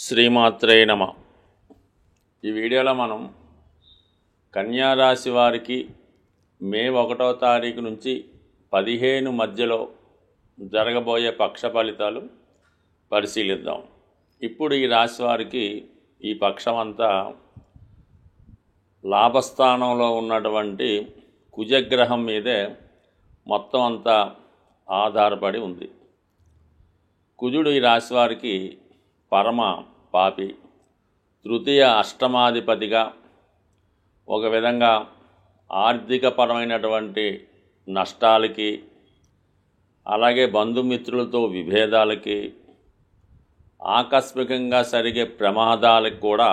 శ్రీమాత్రే నమ. ఈ వీడియోలో మనం కన్యా రాశి వారికి మే 1వ తారీఖు నుంచి 15 మధ్యలో జరగబోయే పక్ష ఫలితాలు పరిశీలిద్దాం. ఇప్పుడు ఈ రాశి వారికి ఈ పక్షం అంతా లాభస్థానంలో ఉన్నటువంటి కుజగ్రహం మీదే మొత్తం అంతా ఆధారపడి ఉంది. కుజుడు ఈ రాశి వారికి పరమ పాపి, తృతీయ అష్టమాధిపతిగా ఒక విధంగా ఆర్థికపరమైనటువంటి నష్టాలకి, అలాగే బంధుమిత్రులతో విభేదాలకి, ఆకస్మికంగా జరిగే ప్రమాదాలకు కూడా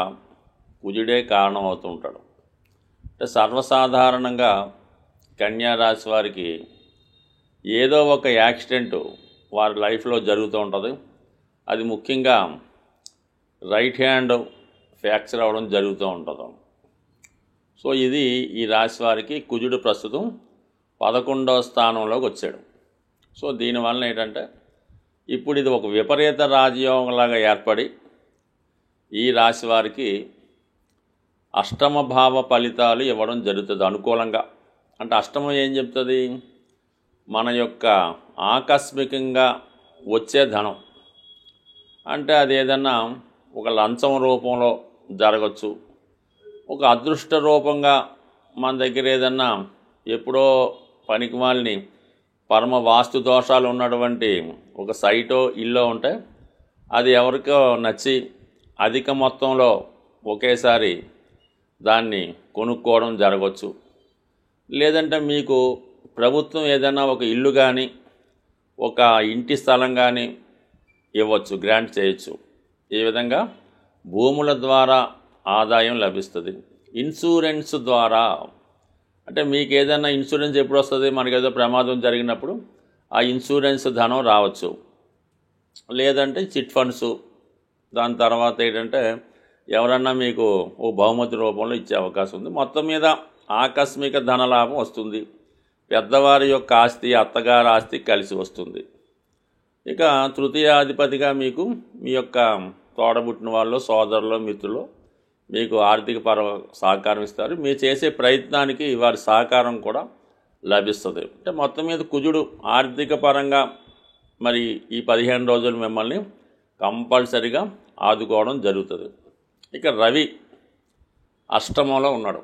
కుజుడే కారణమవుతుంటాడు. అంటే సర్వసాధారణంగా కన్యా రాశి వారికి ఏదో ఒక యాక్సిడెంట్ వారి లైఫ్లో జరుగుతూ ఉంటుంది. అది ముఖ్యంగా రైట్ హ్యాండ్ ఫ్రాక్చర్ అవ్వడం జరుగుతూ ఉంటుంది. సో ఇది ఈ రాశి వారికి కుజుడు ప్రస్తుతం 11వ స్థానంలోకి వచ్చాడు. సో దీనివల్ల ఏంటంటే ఇప్పుడు ఇది ఒక విపరీత రాజయోగంలాగా ఏర్పడి ఈ రాశి వారికి అష్టమ భావ ఫలితాలు ఇవ్వడం జరుగుతుంది అనుకూలంగా. అంటే అష్టమం ఏం చెప్తుంది? మన యొక్క ఆకస్మికంగా వచ్చే ధనం, అంటే అది ఏదన్నా ఒక లంచం రూపంలో జరగచ్చు, ఒక అదృష్ట రూపంగా మన దగ్గర ఏదన్నా ఎప్పుడో పనికిమాలిని పరమ వాస్తు దోషాలు ఉన్నటువంటి ఒక సైటో ఇల్లో ఉంటే అది ఎవరికో నచ్చి అధిక మొత్తంలో ఒకేసారి దాన్ని కొనుక్కోవడం జరగవచ్చు. లేదంటే మీకు ప్రభుత్వం ఏదైనా ఒక ఇల్లు కానీ ఒక ఇంటి స్థలం కానీ ఇవ్వచ్చు, గ్రాంట్ చేయొచ్చు. ఈ విధంగా భూముల ద్వారా ఆదాయం లభిస్తుంది. ఇన్సూరెన్స్ ద్వారా, అంటే మీకు ఏదైనా ఇన్సూరెన్స్ ఎప్పుడు వస్తుంది? మనకేదో ప్రమాదం జరిగినప్పుడు ఆ ఇన్సూరెన్స్ ధనం రావచ్చు. లేదంటే చిట్ ఫండ్స్, దాని తర్వాత ఏంటంటే ఎవరన్నా మీకు ఓ బహుమతి రూపంలో ఇచ్చే అవకాశం ఉంది. మొత్తం మీద ఆకస్మిక ధనలాభం వస్తుంది. పెద్దవారి యొక్క ఆస్తి, అత్తగారి ఆస్తి కలిసి వస్తుంది. ఇక తృతీయాధిపతిగా మీకు మీ యొక్క తోడబుట్టిన వాళ్ళు, సోదరులు, మిత్రులు మీకు ఆర్థిక సహకారం ఇస్తారు. మీరు చేసే ప్రయత్నానికి వారి సహకారం కూడా లభిస్తుంది. అంటే మొత్తం మీద కుజుడు ఆర్థిక పరంగా మరి ఈ 15 రోజులు మిమ్మల్ని కంపల్సరిగా ఆదుకోవడం జరుగుతుంది. ఇక రవి అష్టమంలో ఉన్నాడు.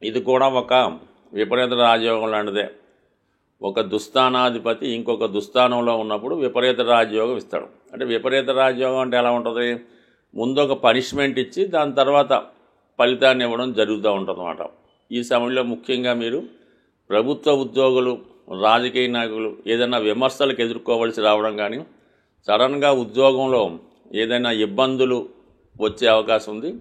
ఇది కూడా ఒక విపరీత రాజయోగం లాంటిదే. ఒక దుస్థానాధిపతి ఇంకొక దుస్థానంలో ఉన్నప్పుడు విపరీత రాజయోగం ఇస్తాడు. అంటే విపరీత రాజయోగం అంటే ఎలా ఉంటుంది? ముందు ఒక పనిష్మెంట్ ఇచ్చి దాని తర్వాత ఫలితాన్ని ఇవ్వడం జరుగుతూ ఉంటుంది అన్నమాట. ఈ సమయంలో ముఖ్యంగా మీరు ప్రభుత్వ ఉద్యోగులు, రాజకీయ నాయకులు ఏదైనా విమర్శలకు ఎదుర్కోవలసి రావడం కానీ, సడన్గా ఉద్యోగంలో ఏదైనా ఇబ్బందులు వచ్చే అవకాశం ఉంది.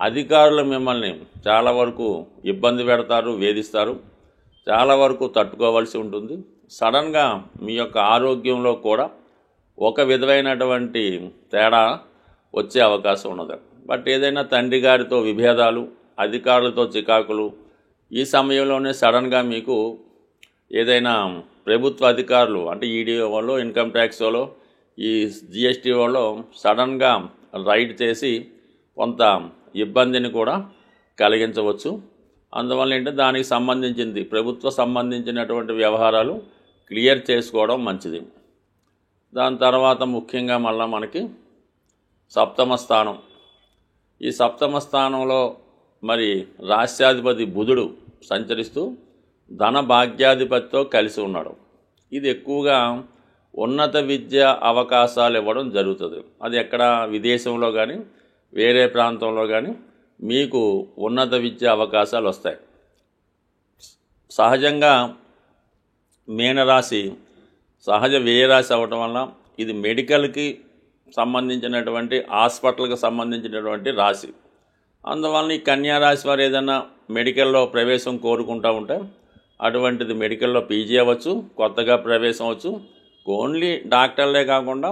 అధికారులు మిమ్మల్ని చాలా వరకు ఇబ్బంది పెడతారు, వేధిస్తారు, చాలా వరకు తట్టుకోవాల్సి ఉంటుంది. సడన్గా మీ యొక్క ఆరోగ్యంలో కూడా ఒక విధమైనటువంటి తేడా వచ్చే అవకాశం ఉన్నది. బట్ ఏదైనా తండ్రి గారితో విభేదాలు, అధికారులతో చికాకులు, ఈ సమయంలోనే సడన్గా మీకు ఏదైనా ప్రభుత్వ అధికారులు అంటే ఈడీ వాళ్ళు, ఇన్కమ్ ట్యాక్స్ వాళ్ళు, ఈ జిఎస్టీ వాళ్ళు సడన్గా రైడ్ చేసి కొంత ఇబ్బందిని కూడా కలిగించవచ్చు. అందువల్ల ఏంటంటే దానికి సంబంధించింది ప్రభుత్వ సంబంధించినటువంటి వ్యవహారాలు క్లియర్ చేసుకోవడం మంచిది. దాని తర్వాత ముఖ్యంగా మళ్ళీ మనకి సప్తమ స్థానం. ఈ సప్తమ స్థానంలో మరి రాష్ట్రాధిపతి బుధుడు సంచరిస్తూ ధన భాగ్యాధిపతితో కలిసి ఉన్నాడు. ఇది ఎక్కువగా ఉన్నత విద్య అవకాశాలు ఇవ్వడం జరుగుతుంది. అది ఎక్కడ విదేశంలో కానీ వేరే ప్రాంతంలో కానీ మీకు ఉన్నత విద్య అవకాశాలు వస్తాయి. సహజంగా మీనరాశి సహజ వ్యయరాశి అవ్వటం వల్ల ఇది మెడికల్కి సంబంధించినటువంటి, హాస్పిటల్కి సంబంధించినటువంటి రాశి. అందువల్ల ఈ కన్యా రాశి వారు ఏదైనా మెడికల్లో ప్రవేశం కోరుకుంటూ ఉంటే అటువంటిది మెడికల్లో పీజీ అవ్వచ్చు, కొత్తగా ప్రవేశం అవ్వచ్చు. ఓన్లీ డాక్టర్లే కాకుండా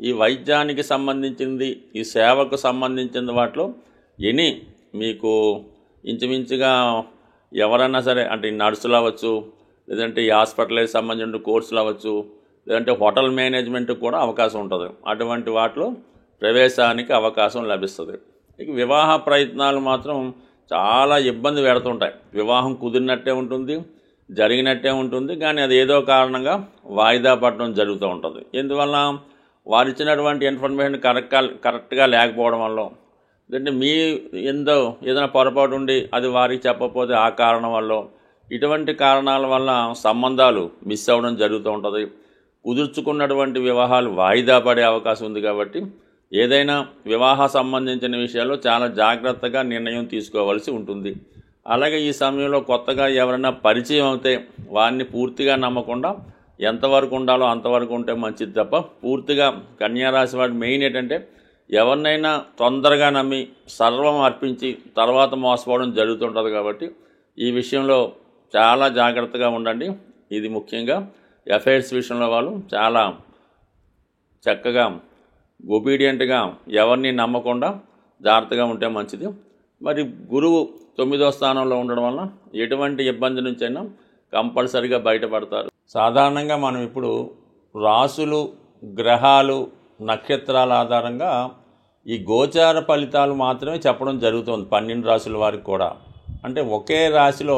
ఈ వైద్యానికి సంబంధించింది, ఈ సేవకు సంబంధించిన వాటిలో ఎనీ మీకు ఇంచుమించుగా ఎవరైనా సరే, అంటే నర్సులు అవ్వచ్చు, లేదంటే ఈ హాస్పిటల్కి సంబంధించిన కోర్సులు అవ్వచ్చు, లేదంటే హోటల్ మేనేజ్మెంట్కి కూడా అవకాశం ఉంటుంది. అటువంటి వాటిలో ప్రవేశానికి అవకాశం లభిస్తుంది. ఇక వివాహ ప్రయత్నాలు మాత్రం చాలా ఇబ్బంది పెడుతుంటాయి. వివాహం కుదిరినట్టే ఉంటుంది, జరిగినట్టే ఉంటుంది, కానీ అది ఏదో కారణంగా వాయిదా పడడం జరుగుతూ ఉంటుంది. ఎందువల్ల వారు ఇచ్చినటువంటి ఇన్ఫర్మేషన్ కరెక్ట్గా లేకపోవడం వల్ల, అంటే మీ ఏదైనా పొరపాటు ఉండి అది వారికి చెప్పకపోతే ఆ కారణం వల్ల, ఇటువంటి కారణాల వల్ల సంబంధాలు మిస్ అవ్వడం జరుగుతూ ఉంటుంది. కుదుర్చుకున్నటువంటి వివాహాలు వాయిదా పడే అవకాశం ఉంది. కాబట్టి ఏదైనా వివాహ సంబంధించిన విషయాల్లో చాలా జాగ్రత్తగా నిర్ణయం తీసుకోవాల్సి ఉంటుంది. అలాగే ఈ సమయంలో కొత్తగా ఎవరైనా పరిచయం అవుతే వారిని పూర్తిగా నమ్మకుండా ఎంతవరకు ఉండాలో అంతవరకు ఉంటే మంచిది తప్ప, పూర్తిగా కన్యారాశి వారి మెయిన్ ఏంటంటే ఎవరినైనా తొందరగా నమ్మి సర్వం అర్పించి తర్వాత మోసపోవడం జరుగుతుంటుంది. కాబట్టి ఈ విషయంలో చాలా జాగ్రత్తగా ఉండండి. ఇది ముఖ్యంగా అఫైర్స్ విషయంలో వాళ్ళు చాలా చక్కగా ఒబీడియంట్గా ఎవరిని నమ్మకుండా జాగ్రత్తగా ఉంటే మంచిది. మరి గురువు 9వ స్థానంలో ఉండడం వల్ల ఎటువంటి ఇబ్బంది నుంచైనా కంపల్సరిగా బయటపడతారు. సాధారణంగా మనం ఇప్పుడు రాసులు, గ్రహాలు, నక్షత్రాల ఆధారంగా ఈ గోచార ఫలితాలు మాత్రమే చెప్పడం జరుగుతుంది 12 రాసుల వారికి కూడా. అంటే ఒకే రాశిలో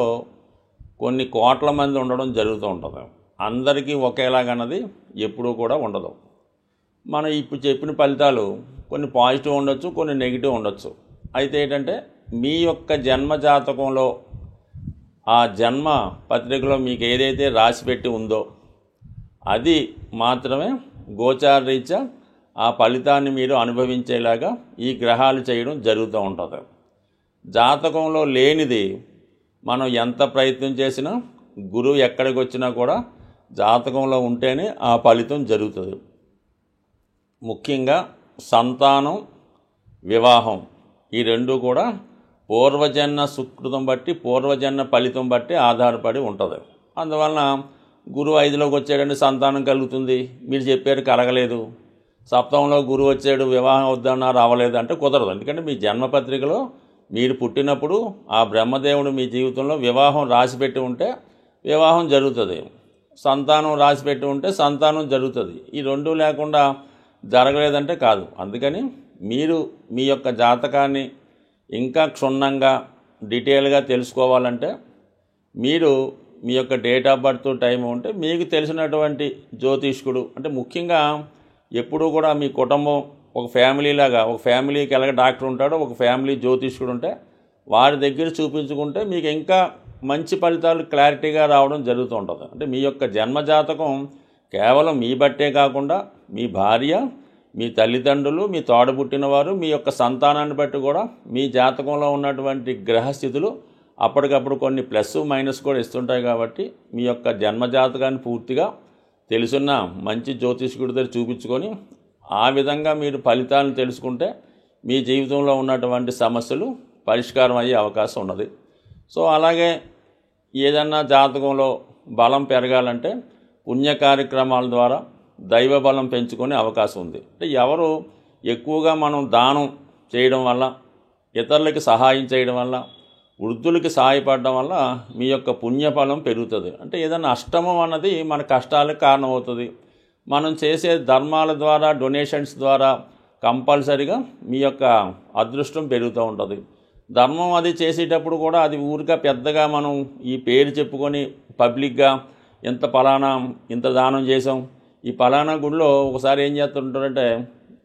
కొన్ని కోట్ల మంది ఉండడం జరుగుతూ ఉంటుంది. అందరికీ ఒకేలాగన్నది ఎప్పుడూ కూడా ఉండదు. మనం ఇప్పుడు చెప్పిన ఫలితాలు కొన్ని పాజిటివ్ ఉండొచ్చు, కొన్ని నెగిటివ్ ఉండొచ్చు. అయితే ఏంటంటే మీ యొక్క జన్మ జాతకంలో ఆ జన్మ పత్రికలో మీకు ఏదైతే రాసి పెట్టి ఉందో అది మాత్రమే గోచార రీత్యా ఆ ఫలితాన్ని మీరు అనుభవించేలాగా ఈ గ్రహాలు చేయడం జరుగుతూ ఉంటుంది. జాతకంలో లేనిది మనం ఎంత ప్రయత్నం చేసినా, గురువు ఎక్కడికి వచ్చినా కూడా జాతకంలో ఉంటేనే ఆ ఫలితం జరుగుతుంది. ముఖ్యంగా సంతానం, వివాహం ఈ రెండు కూడా పూర్వజన్మ సుకృతం బట్టి, పూర్వజన్మ ఫలితం బట్టి ఆధారపడి ఉంటుంది. అందువలన గురువు 5లోకి వచ్చాడంటే సంతానం కలుగుతుంది, మీరు చెప్పారు కలగలేదు. సప్తమంలో గురువు వచ్చాడు, వివాహం వద్దన్నారు అవ్వలేదు అంటే కుదరదు. ఎందుకంటే మీ జన్మపత్రికలో మీరు పుట్టినప్పుడు ఆ బ్రహ్మదేవుడు మీ జీవితంలో వివాహం రాసిపెట్టి ఉంటే వివాహం జరుగుతుంది, సంతానం రాసిపెట్టి ఉంటే సంతానం జరుగుతుంది. ఈ రెండూ లేకుండా జరగలేదంటే కాదు. అందుకని మీరు మీ యొక్క జాతకాన్ని ఇంకా క్షుణ్ణంగా డీటెయిల్గా తెలుసుకోవాలంటే మీరు మీ యొక్క డేట్ ఆఫ్ బర్త్ టైం ఉంటే మీకు తెలిసినటువంటి జ్యోతిష్కుడు, అంటే ముఖ్యంగా ఎప్పుడూ కూడా మీ కుటుంబం ఒక ఫ్యామిలీలాగా, ఒక ఫ్యామిలీకి ఎలాగ డాక్టర్ ఉంటాడో ఒక ఫ్యామిలీ జ్యోతిష్కుడు ఉంటే వారి దగ్గర చూపించుకుంటే మీకు ఇంకా మంచి ఫలితాలు క్లారిటీగా రావడం జరుగుతూ ఉంటుంది. అంటే మీ యొక్క జన్మజాతకం కేవలం మీ బట్టే కాకుండా మీ భార్య, మీ తల్లిదండ్రులు, మీ తోడబుట్టినవారు, మీ యొక్క సంతానాన్ని బట్టి కూడా మీ జాతకంలో ఉన్నటువంటి గ్రహస్థితులు అప్పటికప్పుడు కొన్ని ప్లస్ మైనస్ కూడా ఇస్తుంటాయి. కాబట్టి మీ యొక్క జన్మజాతకాన్ని పూర్తిగా తెలుసున్న మంచి జ్యోతిష్కుడి దగ్గర చూపించుకొని ఆ విధంగా మీరు ఫలితాలను తెలుసుకుంటే మీ జీవితంలో ఉన్నటువంటి సమస్యలు పరిష్కారం అయ్యే అవకాశం ఉన్నది. సో అలాగే ఏదన్నా జాతకంలో బలం పెరగాలంటే పుణ్య కార్యక్రమాల ద్వారా దైవ బలం పెంచుకునే అవకాశం ఉంది. అంటే ఎవరు ఎక్కువగా మనం దానం చేయడం వల్ల, ఇతరులకి సహాయం చేయడం వల్ల, వృద్ధులకి సహాయపడడం వల్ల మీ యొక్క పుణ్యఫలం పెరుగుతుంది. అంటే ఏదైనా అష్టమం అన్నది మన కష్టాలకు కారణమవుతుంది. మనం చేసే ధర్మాల ద్వారా, డొనేషన్స్ ద్వారా కంపల్సరిగా మీ యొక్క అదృష్టం పెరుగుతూ ఉంటుంది. ధర్మం అది చేసేటప్పుడు కూడా అది ఊరిగా పెద్దగా మనం ఈ పేరు చెప్పుకొని పబ్లిక్గా ఇంత దానం చేసాం, ఈ పలానా గుడిలో ఒకసారి ఏం చేస్తుంటారంటే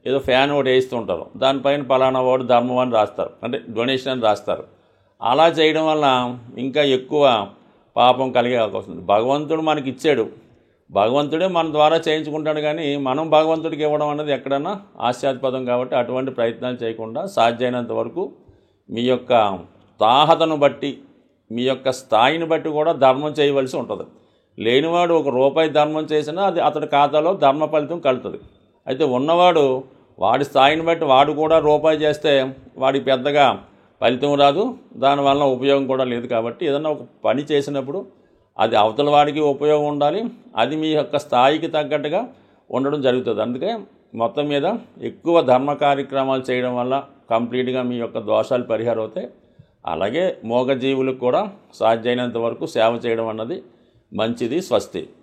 ఏదో ఫ్యాన్ ఒకటి వేస్తుంటారు, దానిపైన పలానా వాడు ధర్మం అని రాస్తారు, అంటే డొనేషన్ అని రాస్తారు. అలా చేయడం వల్ల ఇంకా ఎక్కువ పాపం కలిగే అవకాశం ఉంది. భగవంతుడు మనకి ఇచ్చాడు, భగవంతుడే మన ద్వారా చేయించుకుంటాడు, కానీ మనం భగవంతుడికి ఇవ్వడం అనేది ఎక్కడన్నా హాస్యాస్పదం. కాబట్టి అటువంటి ప్రయత్నాలు చేయకుండా సాధ్యమైనంత వరకు మీ యొక్క తాహతను బట్టి, మీ యొక్క స్థాయిని బట్టి కూడా ధర్మం చేయవలసి ఉంటుంది. లేనివాడు ₹1 ధర్మం చేసినా అది అతడి ఖాతాలో ధర్మ ఫలితం కలుగుతుంది. అయితే ఉన్నవాడు వాడి స్థాయిని బట్టి వాడు కూడా ₹1 చేస్తే వాడికి పెద్దగా ఫలితం రాదు, దానివల్ల ఉపయోగం కూడా లేదు. కాబట్టి ఏదన్నా ఒక పని చేసినప్పుడు అది అవతల వాడికి ఉపయోగం ఉండాలి, అది మీ యొక్క స్థాయికి తగ్గట్టుగా ఉండడం జరుగుతుంది. అందుకే మొత్తం మీద ఎక్కువ ధర్మ కార్యక్రమాలు చేయడం వల్ల కంప్లీట్గా మీ యొక్క దోషాలు పరిహారం అవుతాయి. అలాగే మూగజీవులకు కూడా సాధ్యమైనంత వరకు సేవ చేయడం అన్నది మంచిది. స్వస్తి.